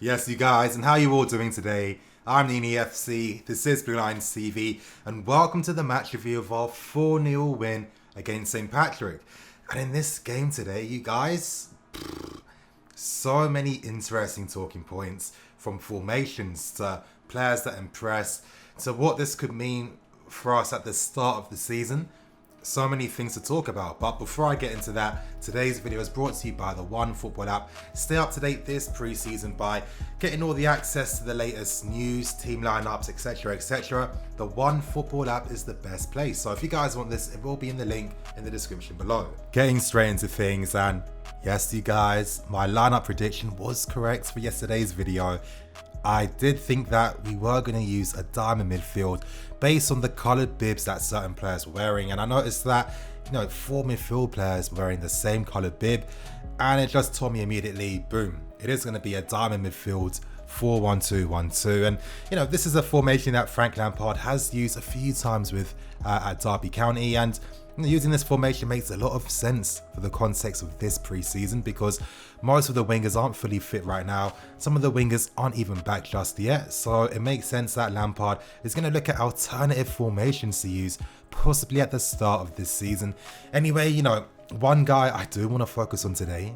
Yes, you guys, and how you all doing today? I'm the EFC, this is Blue Lines TV, and welcome to the match review of our 4-0 win against St. Patrick. And in this game today, you guys, so many interesting talking points, from formations to players that impress, to what this could mean for us at the start of the season. So many things to talk about, but before I get into that, today's video is brought to you by the One Football app. Stay up to date this pre-season by getting all the access to the latest news, team lineups, etc, etc. The One Football app is the best place, so if you guys want this, it will be in the link in the description below. Getting straight into things, and yes, you guys, my lineup prediction was correct for yesterday's video. I did think that we were going to use a diamond midfield based on the coloured bibs that certain players were wearing, and I noticed that, 4 midfield players were wearing the same coloured bib, and it just told me immediately, boom, it is going to be a diamond midfield 4-1-2-1-2. And this is a formation that Frank Lampard has used a few times with at Derby County, and using this formation makes a lot of sense for the context of this pre-season because most of the wingers aren't fully fit right now. Some of the wingers aren't even back just yet, so it makes sense that Lampard is going to look at alternative formations to use possibly at the start of this season. Anyway, one guy I do want to focus on today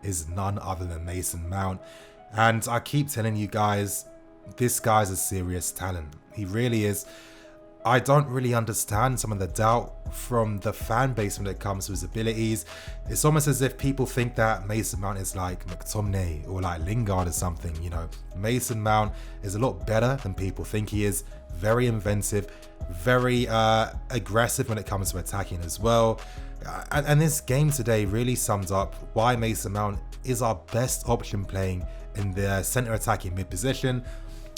is none other than Mason Mount, and I keep telling you guys, this guy's a serious talent. He really is. I don't really understand some of the doubt from the fan base when it comes to his abilities. It's almost as if people think that Mason Mount is like McTominay or like Lingard or something, Mason Mount is a lot better than people think he is. Very inventive, very aggressive when it comes to attacking as well. And this game today really sums up why Mason Mount is our best option playing in the centre attacking mid position.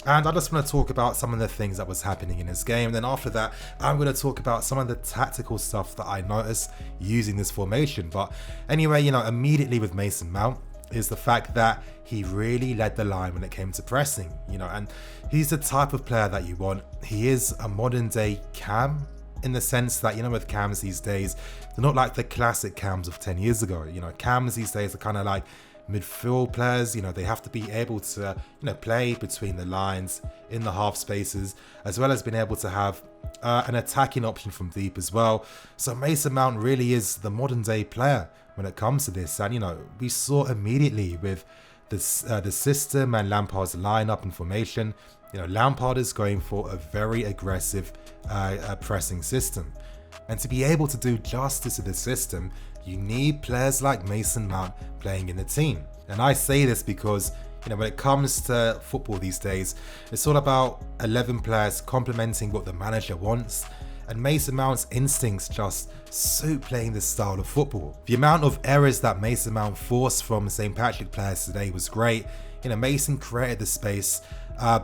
And I just want to talk about some of the things that was happening in this game. And then after that, I'm going to talk about some of the tactical stuff that I noticed using this formation. But anyway, immediately with Mason Mount is the fact that he really led the line when it came to pressing, and he's the type of player that you want. He is a modern day Cam in the sense that, with Cams these days, they're not like the classic Cams of 10 years ago. Cams these days are kind of like midfield players. They have to be able to play between the lines in the half spaces, as well as being able to have an attacking option from deep as well. So Mason Mount really is the modern day player when it comes to this, and we saw immediately with this the system and Lampard's lineup and formation. Lampard is going for a very aggressive pressing system, and to be able to do justice to the system, you need players like Mason Mount playing in the team. And I say this because, when it comes to football these days, it's all about 11 players complementing what the manager wants. And Mason Mount's instincts just suit playing this style of football. The amount of errors that Mason Mount forced from St. Patrick players today was great. Mason created the space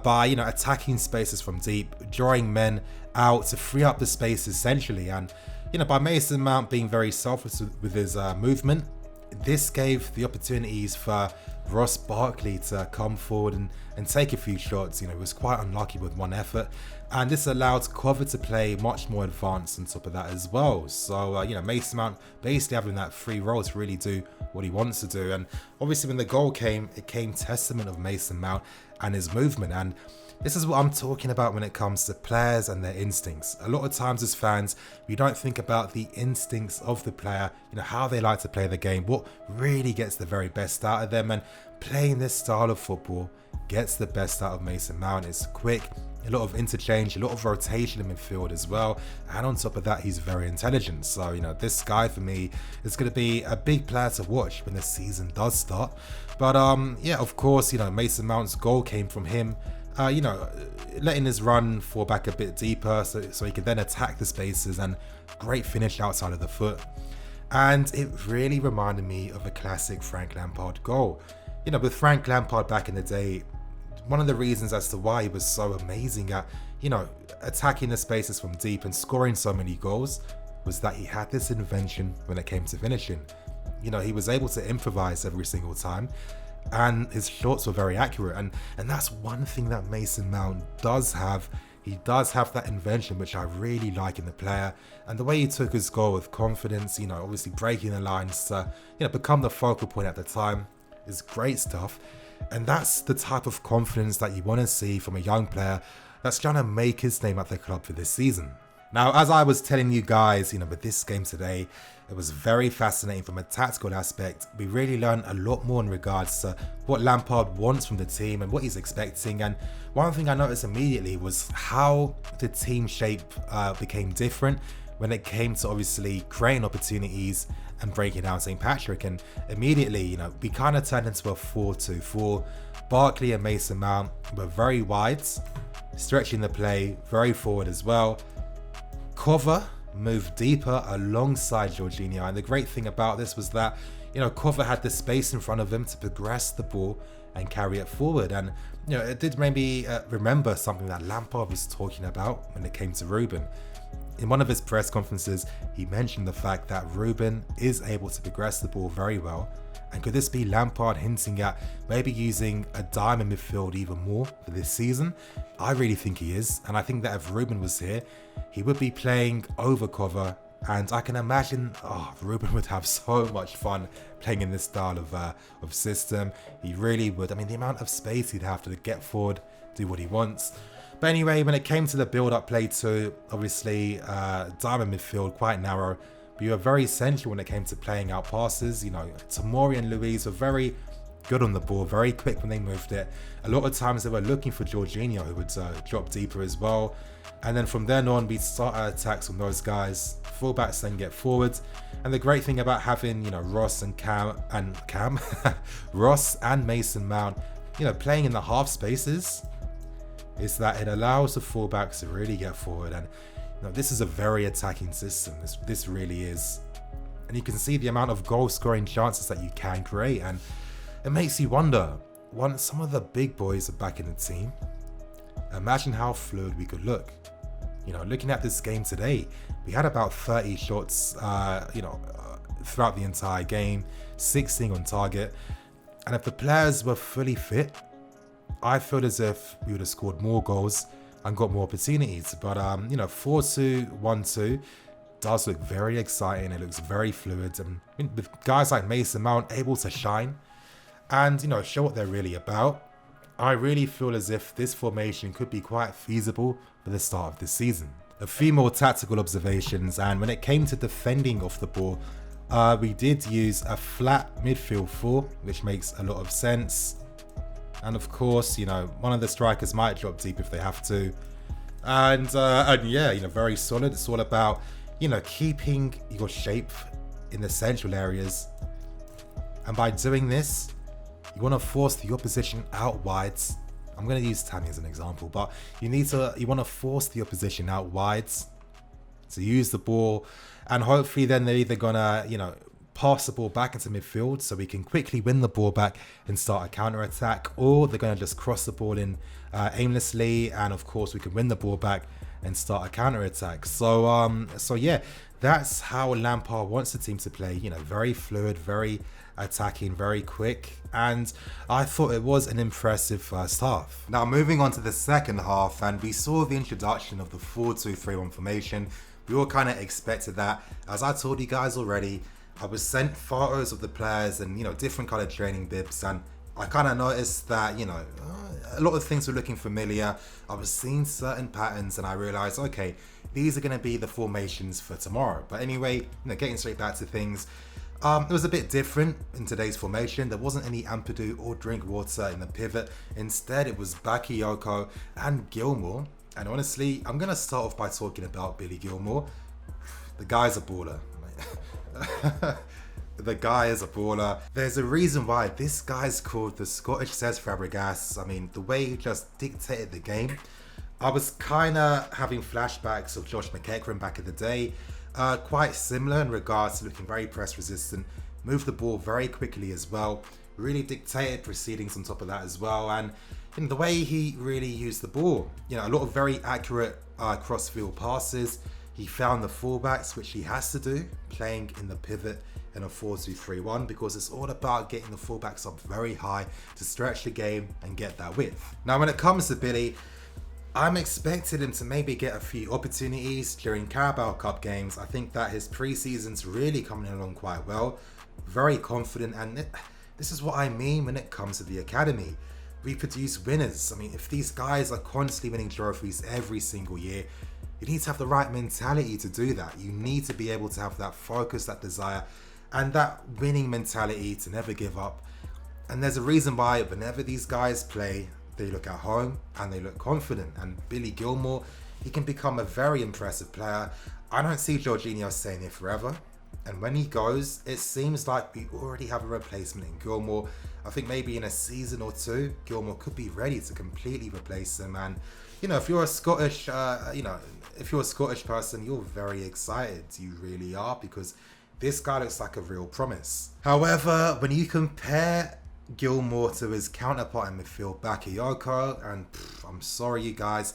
by, attacking spaces from deep, drawing men out to free up the space essentially. And by Mason Mount being very selfless with his movement, this gave the opportunities for Ross Barkley to come forward and take a few shots. He was quite unlucky with one effort, and this allowed Cover to play much more advanced on top of that as well. So, Mason Mount basically having that free role to really do what he wants to do. And obviously when the goal came, it came testament of Mason Mount and his movement. And this is what I'm talking about when it comes to players and their instincts. A lot of times as fans, we don't think about the instincts of the player, how they like to play the game, what really gets the very best out of them. And playing this style of football gets the best out of Mason Mount. It's quick, a lot of interchange, a lot of rotation in midfield as well. And on top of that, he's very intelligent. So, this guy for me is going to be a big player to watch when the season does start. But yeah, of course, Mason Mount's goal came from him letting his run fall back a bit deeper so he can then attack the spaces, and great finish outside of the foot. And it really reminded me of a classic Frank Lampard goal. With Frank Lampard back in the day, one of the reasons as to why he was so amazing at, attacking the spaces from deep and scoring so many goals was that he had this invention when it came to finishing. He was able to improvise every single time, and his shots were very accurate, and that's one thing that Mason Mount does have. He does have that invention, which I really like in the player, and the way he took his goal with confidence, obviously breaking the lines to become the focal point at the time, is great stuff. And that's the type of confidence that you want to see from a young player that's trying to make his name at the club for this season. Now, as I was telling you guys, with this game today, it was very fascinating from a tactical aspect. We really learned a lot more in regards to what Lampard wants from the team and what he's expecting. And one thing I noticed immediately was how the team shape became different when it came to obviously creating opportunities and breaking down St. Patrick. And immediately, we kind of turned into a 4-2-4. Barkley and Mason Mount were very wide, stretching the play, very forward as well. Cover moved deeper alongside Jorginho, and the great thing about this was that Cover had the space in front of him to progress the ball and carry it forward. And it did maybe remember something that Lampard was talking about when it came to Ruben. In one of his press conferences, he mentioned the fact that Ruben is able to progress the ball very well. And could this be Lampard hinting at maybe using a diamond midfield even more for this season? I really think he is, and I think that if Ruben was here, he would be playing over Cover, and I can imagine Ruben would have so much fun playing in this style of system. He really would. I mean, the amount of space he'd have to get forward, do what he wants. But anyway, when it came to the build-up play too, obviously diamond midfield, quite narrow. But you were very essential when it came to playing out passes. Tomori and Luiz were very good on the ball, very quick when they moved it. A lot of times they were looking for Jorginho, who would drop deeper as well. And then from then on, we'd start our attacks on those guys. Fullbacks then get forwards. And the great thing about having, Ross and Ross and Mason Mount, playing in the half spaces is that it allows the fullbacks to really get forward. And this is a very attacking system. This really is. And you can see the amount of goal scoring chances that you can create. And it makes you wonder, once some of the big boys are back in the team, imagine how fluid we could look. Looking at this game today, we had about 30 shots, throughout the entire game, 16 on target. And if the players were fully fit, I feel as if we would have scored more goals and got more opportunities. But 4-2-1-2 does look very exciting. It looks very fluid, and with guys like Mason Mount able to shine and show what they're really about, I really feel as if this formation could be quite feasible for the start of this season. A few more tactical observations, and when it came to defending off the ball, we did use a flat midfield 4, which makes a lot of sense. And of course, one of the strikers might drop deep if they have to. And yeah, very solid. It's all about, keeping your shape in the central areas. And by doing this, you want to force the opposition out wide. I'm going to use Tammy as an example, but you want to force the opposition out wide to use the ball. And hopefully then they're either going to, pass the ball back into midfield so we can quickly win the ball back and start a counter-attack, or they're going to just cross the ball in aimlessly, and of course we can win the ball back and start a counter-attack. So yeah, that's how Lampard wants the team to play. Very fluid, very attacking, very quick, and I thought it was an impressive first half. Now moving on to the second half, and we saw the introduction of the 4-2-3-1 formation. We all kind of expected that. As I told you guys already, I was sent photos of the players and, different kind of training bibs, and I kind of noticed that, a lot of things were looking familiar. I was seeing certain patterns and I realized, okay, these are going to be the formations for tomorrow. But anyway, getting straight back to things, it was a bit different in today's formation. There wasn't any Ampadu or Drinkwater in the pivot. Instead, it was Bakayoko and Gilmore. And honestly, I'm going to start off by talking about Billy Gilmore. The guy's a baller. The guy is a baller. There's a reason why this guy's called the Scottish Cesc Fabregas. I mean, the way he just dictated the game. I was kind of having flashbacks of Josh McEachran back in the day. Quite similar in regards to looking very press resistant. Moved the ball very quickly as well. Really dictated proceedings on top of that as well. And the way he really used the ball. A lot of very accurate cross-field passes. He found the fullbacks, which he has to do, playing in the pivot in a 4-2-3-1, because it's all about getting the fullbacks up very high to stretch the game and get that width. Now, when it comes to Billy, I'm expecting him to maybe get a few opportunities during Carabao Cup games. I think that his pre-season's really coming along quite well. Very confident, and this is what I mean when it comes to the academy. We produce winners. I mean, if these guys are constantly winning trophies every single year, you need to have the right mentality to do that. You need to be able to have that focus, that desire, and that winning mentality to never give up. And there's a reason why whenever these guys play, they look at home and they look confident. And Billy Gilmore, he can become a very impressive player. I don't see Jorginho staying here forever. And when he goes, it seems like we already have a replacement in Gilmore. I think maybe in a season or two, Gilmore could be ready to completely replace him. And, you know, if you're a Scottish person, you're very excited. You really are, because this guy looks like a real promise. However, when you compare Gilmore to his counterpart in midfield, Bakayoko, and I'm sorry you guys,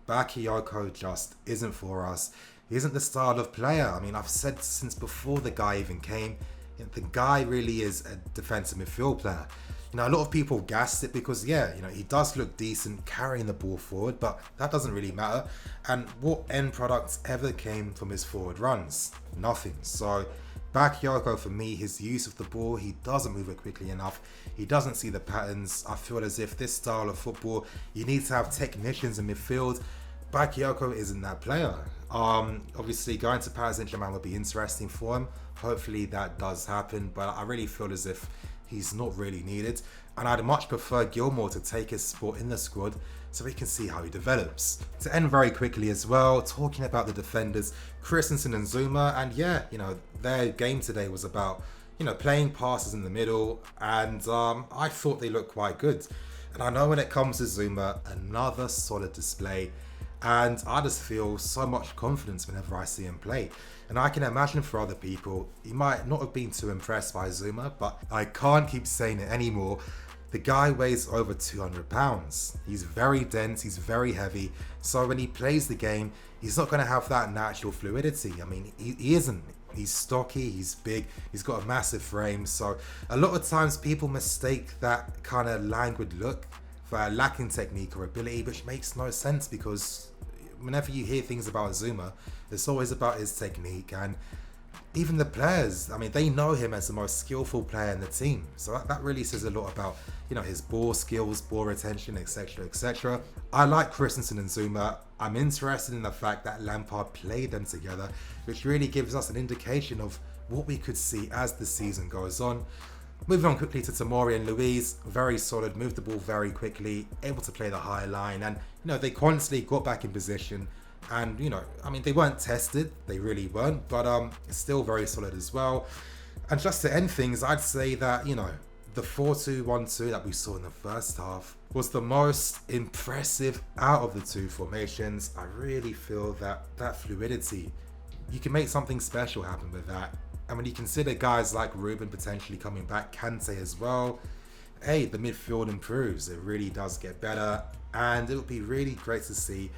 Bakayoko just isn't for us. He isn't the style of player. I mean, I've said since before the guy even came, the guy really is a defensive midfield player. You know, a lot of people gassed it because, yeah, you know, he does look decent carrying the ball forward, but that doesn't really matter. And what end products ever came from his forward runs? Nothing. So Bakayoko, for me, his use of the ball, he doesn't move it quickly enough. He doesn't see the patterns. I feel as if this style of football, you need to have technicians in midfield. Bakayoko isn't that player. Obviously, going to Paris Saint-Germain would be interesting for him. Hopefully that does happen, but I really feel as if he's not really needed. And I'd much prefer Gilmore to take his spot in the squad so we can see how he develops. To end very quickly as well, talking about the defenders, Kristensen and Zuma, and yeah, you know, their game today was about, you know, playing passes in the middle, and I thought they looked quite good. And I know when it comes to Zuma, another solid display. And I just feel so much confidence whenever I see him play. And I can imagine for other people, you might not have been too impressed by Zuma, but I can't keep saying it anymore. The guy weighs over 200 pounds. He's very dense, he's very heavy. So when he plays the game, he's not going to have that natural fluidity. I mean, he isn't. He's stocky, he's big, he's got a massive frame. So a lot of times people mistake that kind of languid look for a lacking technique or ability, which makes no sense, because whenever you hear things about Zuma, it's always about his technique. And even the players, I mean, they know him as the most skillful player in the team. So that really says a lot about, you know, his ball skills, ball retention, etc., etc. I like Kristensen and Zuma. I'm interested in the fact that Lampard played them together, which really gives us an indication of what we could see as the season goes on. Moving on quickly to Tomori and Luiz, very solid, moved the ball very quickly, able to play the high line, and, you know, they constantly got back in position. And, you know, I mean, they weren't tested, they really weren't, but still very solid as well. And just to end things, I'd say that, you know, the 4-2-1-2 that we saw in the first half was the most impressive out of the two formations. I really feel that fluidity, you can make something special happen with that. And when you consider guys like Ruben potentially coming back, Kante as well, hey, the midfield improves. It really does get better. And it'll be really great to see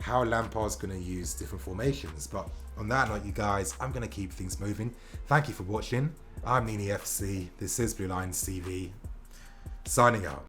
how Lampard's going to use different formations. But on that note, you guys, I'm going to keep things moving. Thank you for watching. I'm Nini FC. This is Blue Lines TV. Signing out.